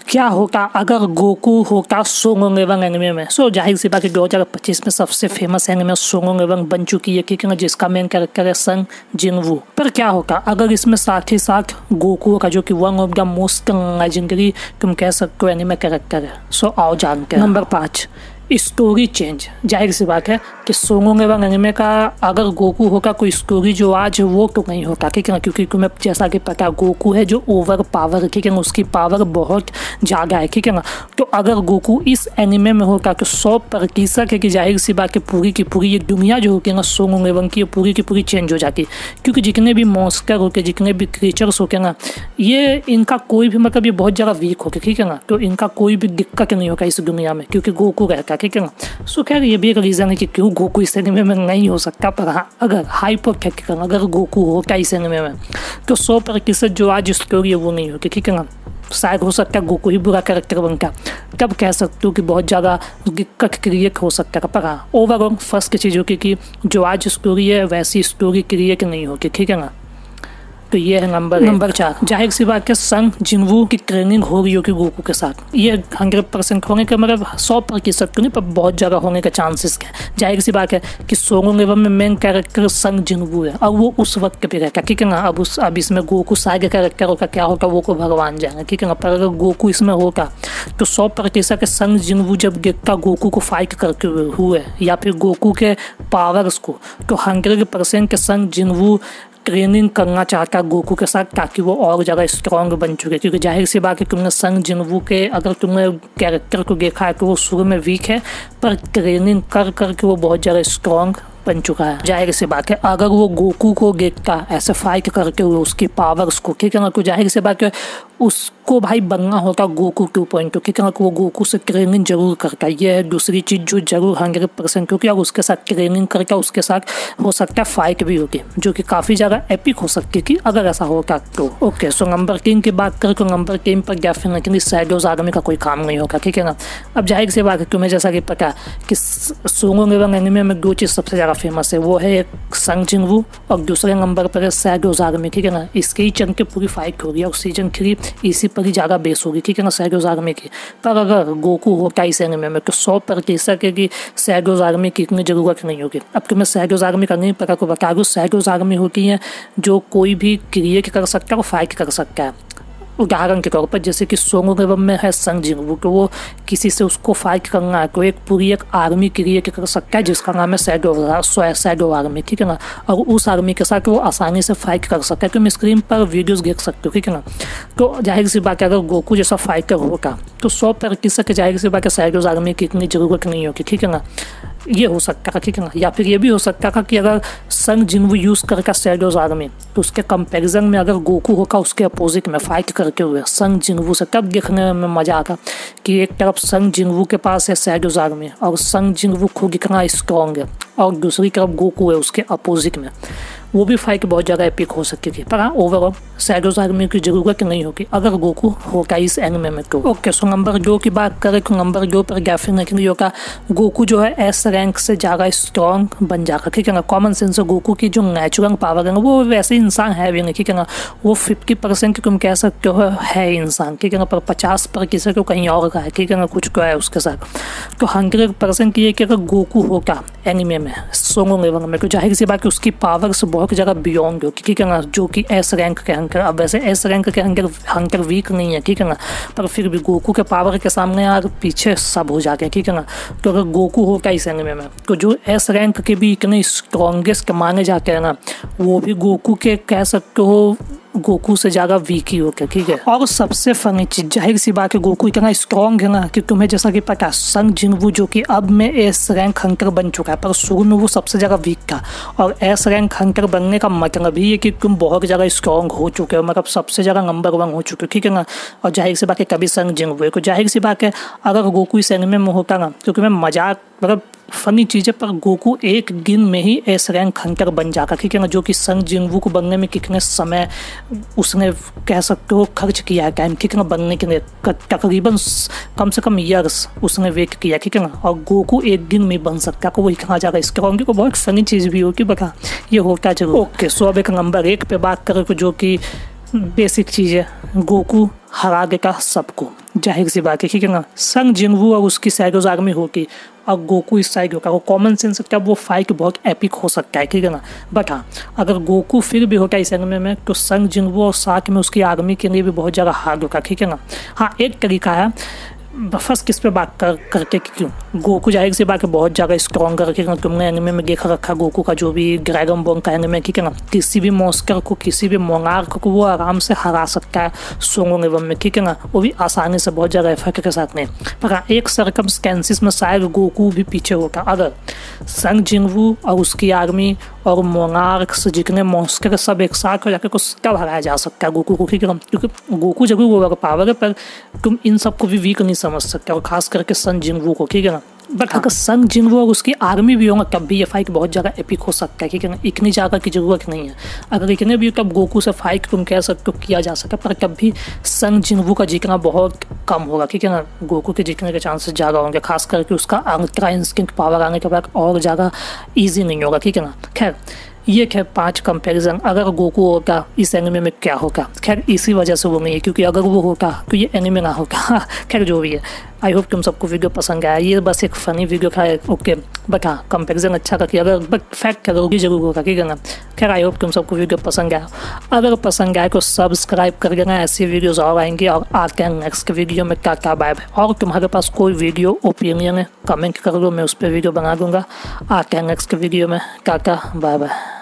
क्या होगा अगर गोकू होगा सोंगोंग एवं एनिमे में। जाहिर सी बात है 2025 में सबसे फेमस एनिमे सोंगोंग एवं बन चुकी है, ठीक है, जिसका मेन कैरेक्टर है संग जिनवू। पर क्या होगा अगर इसमें साथ ही साथ गोकू होगा, जो कि one of the most legendary तुम कह सकते हो एनिमे कैरेक्टर है। आओ जानते हैं। Number 5, story change. जाहिर सी बात है कि सोंगोंग एवं एनिमे का अगर गोकू होगा कोई स्टोरी जो आज वो तो नहीं होता, ठीक है, क्योंकि तुम्हें जैसा कि पता गोकू है जो ओवर पावर, ठीक है, उसकी पावर बहुत ज़्यादा है, ठीक है ना। तो अगर गोकू इस एनिमे में होगा तो 100% है कि जाहिर सी बात है पूरी की पूरी ये दुनिया जो होगी ना सोंगोंग एवं की पूरी पूरी चेंज हो जाती, क्योंकि जितने भी मॉन्स्टर होके, जितने भी क्रीचर्स होके ना, ये इनका कोई भी मतलब ये बहुत ज़्यादा वीक होके, ठीक है ना, तो इनका कोई भी दिक्कत नहीं होगा इस दुनिया में क्योंकि गोकू रहता, ठीक है ना। खैर ये भी एक रीज़न है कि क्यों गोकू इस एनिमे में नहीं हो सकता। पर हाँ, अगर हाइपोथेटिकल अगर गोकू होता इस एनिमे में तो 100% जो आज स्टोरी है वो नहीं होगी, ठीक है ना। शायद हो सकता है गोकू ही बुरा कैरेक्टर बनता, तब कह सकते हो कि बहुत ज़्यादा दिक्कत क्रिएट हो सकता है। पर हाँ, ओवरऑल फर्स्ट चीज़ होगी कि जो आज स्टोरी है वैसी स्टोरी क्रिएट नहीं होगी, ठीक है ना। तो ये है नंबर 4। जाहिर सी बात है संग जिनवू की ट्रेनिंग हो रही होगी गोकू के साथ। ये 100% होने का मतलब 100% तो नहीं, पर बहुत ज़्यादा होने का चांसेस है। जाहिर सी बात है कि सोंगोंग एवं में मेन कैरेक्टर संग जिनवू है और वो उस वक्त पे रहेगा, ठीक है ना। अब इसमें गोकू सारे कैरेक्टर होगा, क्या होगा वो को भगवान जाएंगे, ठीक है ना। पर अगर गोकू इसमें होगा तो 100% संग जिनवू जब देखता गोकू को फाइट करते हुए या फिर गोकू के पावर्स को, तो 100% के संग जिनवू ट्रेनिंग करना चाहता गोकू के साथ ताकि वो और ज़्यादा स्ट्रॉन्ग बन चुके। क्योंकि जाहिर सी बात है तुमने संग जिनवू के अगर तुमने कैरेक्टर को देखा है तो वो शुरू में वीक है, पर ट्रेनिंग कर करके वो बहुत ज़्यादा स्ट्रॉन्ग बन चुका है। जाहिर सी बात है अगर वो गोकू को देखता ऐसे फाइट करते हुए उसकी पावर्स को, ठीक है ना, तो जाहिर सी बात है उसको भाई बनना होता गोकू 2.0, ठीक है ना। वो गोकू से ट्रेनिंग जरूर करता, ये है दूसरी चीज़ जो जरूर 100%, क्योंकि अगर उसके साथ ट्रेनिंग करता उसके साथ हो सकता है फाइट भी होगी जो कि काफ़ी ज़्यादा एपिक हो सकती है कि अगर ऐसा होगा तो। ओके, सो नंबर 3 की बात करें तो नंबर 3 पर डेफिनेटली शैडोज आर्मी का कोई काम नहीं होगा, ठीक है ना। अब जाहिर सी बात है तुम्हें जैसा कि पता कि सोंगोंग एवं एनिमे में 2 चीज़ सबसे ज़्यादा फेमस है, वो है एक संग जिनवू और दूसरे नंबर पर है शैडोज आर्मी, ठीक है ना। इसके ही चंद के पूरी फाइट होगी और सीजन 3 इसी पर ही ज़्यादा बेस होगी, ठीक है ना, शैडोज आर्मी की। पर अगर गोकू होता इस एनिमे में तो 100% है कि शैडोज आर्मी की इतनी ज़रूरत नहीं होगी। अब तुम्हें शैडोज आर्मी का नहीं पता को बता दो, शैडोज आर्मी होती है जो कोई भी क्रिएट कर सकता है और फाइट कर सकता है। उदाहरण के तौर पर जैसे कि सोंगोंग एवं में है संग जिनवू, तो वो किसी से उसको फाइट करना है तो एक पूरी एक आर्मी क्रिएट कर सकता है जिसका नाम है शैडो आर्मी, ठीक है ना। और उस आर्मी के साथ वो आसानी से फाइट कर सकता है। तुम स्क्रीन पर वीडियोस देख सकते हो, ठीक है ना। तो जाहिर सी बात है अगर गोकू जैसा फाइटर होगा तो 100% जाहिर सी बात है शैडोज आर्मी की इतनी ज़रूरत नहीं होगी, ठीक है ना। ये हो सकता है, ठीक है ना। या फिर ये भी हो सकता है कि अगर संग जिनवू यूज़ करके शैडोज आर्मी तो उसके कंपैरिजन में अगर गोकू होगा उसके अपोजिट में फाइट करके हुए संग जिनवू से, तब देखने में मज़ा आएगा कि एक तरफ संग जिनवू के पास है शैडोज आर्मी और संग जिनवू खुद कितना स्ट्रॉन्ग है और दूसरी तरफ गोकू है उसके अपोजिट में, वो भी फाइट बहुत ज़्यादा एपिक हो सकेगी। पर हाँ, ओवरऑल शैडोज आर्मी की ज़रूरत नहीं होगी अगर गोकू होगा इस एनिमे में तो। ओके, सो नंबर 2 की बात करें तो नंबर 2 पर डेफिनेटली होगा गोकू जो है एस रैंक से ज़्यादा स्ट्रॉन्ग बन जाएगा, ठीक है ना। कॉमन सेंस गोकू की जो नेचुरल पावर है वो वैसे इंसान है भी नहीं, ठीक है ना। वो 50% तुम कह सकते हो है इंसान, ठीक है ना, पर 50% को कहीं और का है, ठीक है ना, कुछ तो है उसके साथ। तो 100% ये कि अगर गोकू होगा एनिमे में सोंगोंग एवं में तो जाहिर सी बात है उसकी पावर्स बहुत ज़्यादा बियॉन्ड होगी, ठीक है ना, जो कि एस रैंक के हंकर। अब वैसे एस रैंक के हंकर वीक नहीं है, ठीक है ना, पर फिर भी गोकू के पावर के सामने यार पीछे सब हो जाते हैं, ठीक है ना। तो अगर गोकू होगा इस एनिमे में तो जो एस रैंक के भी इतने स्ट्रॉन्गेस्ट माने जाते हैं ना, वो भी गोकू के कह सकते हो गोकू से ज़्यादा वीक ही होगा, ठीक है। और सबसे फनी चीज़ जाहिर सी बात है गोकू इतना स्ट्रॉन्ग है ना कि तुम्हें जैसा कि पता संग जिनवू जो कि अब में एस रैंक हंकर बन चुका है, पर शुरू में वो सबसे ज़्यादा वीक था। और एस रैंक हंकर बनने का मतलब ही है कि तुम बहुत ज़्यादा स्ट्रॉन्ग हो चुके हो, मतलब सबसे ज़्यादा नंबर 1 हो चुके हो, ठीक है ना। और जाहिर सी बात है कभी संग जिनवू है तो जाहिर सी बात है अगर गोकू इस एनिमे में होता ना तो तुम्हें मजाक मतलब फनी चीज़ें, पर गोकू एक दिन में ही एस रैंक हंटर बन जाएगा, ठीक है ना। जो कि संग जिनवू को बनने में कितने समय उसने कह सकते हो खर्च किया है टाइम, ठीक है ना, बनने के लिए तकरीबन कम से कम ईयर्स उसने वेट किया, ठीक है ना। और गोकू एक दिन में बन सकता है को वही कहा जाएगा स्ट्रॉन्ग को। बहुत फनी चीज़ भी होगी बता ये होता जरूर। ओके, सो अब एक नंबर 1 पे बात करें जो कि बेसिक चीज़ है, गोकू हरा देगा सबको, जाहिर सी बात है, ठीक है ना। संग जिंगवू और उसकी सैगोज आर्मी होगी और गोकू इस साइड होगा, वो कॉमन सेंस का वो फाइट बहुत एपिक हो सकता है, ठीक है ना। बट हाँ, अगर गोकू फिर भी होगा इस एनिमे में तो संग जिंगवू और साथ में उसकी आर्मी के लिए भी बहुत ज़्यादा हार्ड होगा, ठीक है ना। हाँ, एक तरीका है फर्स्ट किस पे बात करके क्यों गोकू जाहिर सी बात है बहुत ज़्यादा स्ट्रॉन्ग करके, तुमने एनिमे में देखा रखा गोकू का जो भी ड्रैगन बॉन का एनिमे, ठीक है ना। किसी भी मॉन्स्टर को, किसी भी मोनार्क को वो आराम से हरा सकता है सोंगोंग एवं में, ठीक है ना, वो भी आसानी से बहुत ज़्यादा एफर्ट के साथ में। पर हाँ, एक सर्कमस्टेंसेस में शायद गोकू भी पीछे होगा। अगर संग जिंगवू और उसकी आर्मी और मोनार्क्स जितने मॉन्स्टर सब एक साथ हो जाकर कुछ तब हराया जा सकता है गोकू को, ठीक है ना। क्योंकि गोकू जरूर ओवर पावर है पर तुम इन सबको भी वीक नहीं समझ सकते, और खास करके संग जिंगवू को, ठीक है ना। बट अगर संग जिंगवू और उसकी आर्मी भी होगा तब भी ये फाइट बहुत ज़्यादा एपिक हो सकता है, ठीक है ना। इतनी ज़्यादा की ज़रूरत नहीं है, अगर इतने भी तब गोकू से फाइट तुम कह सकते हो किया जा सकता है, पर तब भी संग जिंगवू का जीतना बहुत कम होगा, ठीक है ना। गोकू के जीतने के चांसेस ज़्यादा होंगे, खास करके उसका अल्ट्रा इंस्टिंक्ट पावर आने के बाद और ज़्यादा ईजी नहीं होगा, ठीक है ना। खैर ये खैर 5 कंपैरिजन अगर गोकू होगा इस एनिमे में क्या होगा, खैर इसी वजह से वो नहीं है, क्योंकि अगर वो होगा तो ये एनिमे ना होगा। खैर जो भी है, आई होप तुम सबको वीडियो पसंद आया, ये बस एक फ़नी वीडियो था, ओके। बट हाँ, कंपैरिजन अच्छा रखिए, अगर बट फैक्ट करोगी जरूर होगा, ठीक है ना। खैर आई होप तुम सबको वीडियो पसंद आया, अगर पसंद आए तो सब्सक्राइब कर देना, ऐसी वीडियोज़ और आएंगी। और आते हैं नेक्स्ट वीडियो में, टाटा बाय बाय। और तुम्हारे पास कोई वीडियो ओपिनियन है कमेंट कर दो, मैं उस पर वीडियो बना दूंगा। आते हैं नेक्स्ट वीडियो में, टाटा बाय बाय।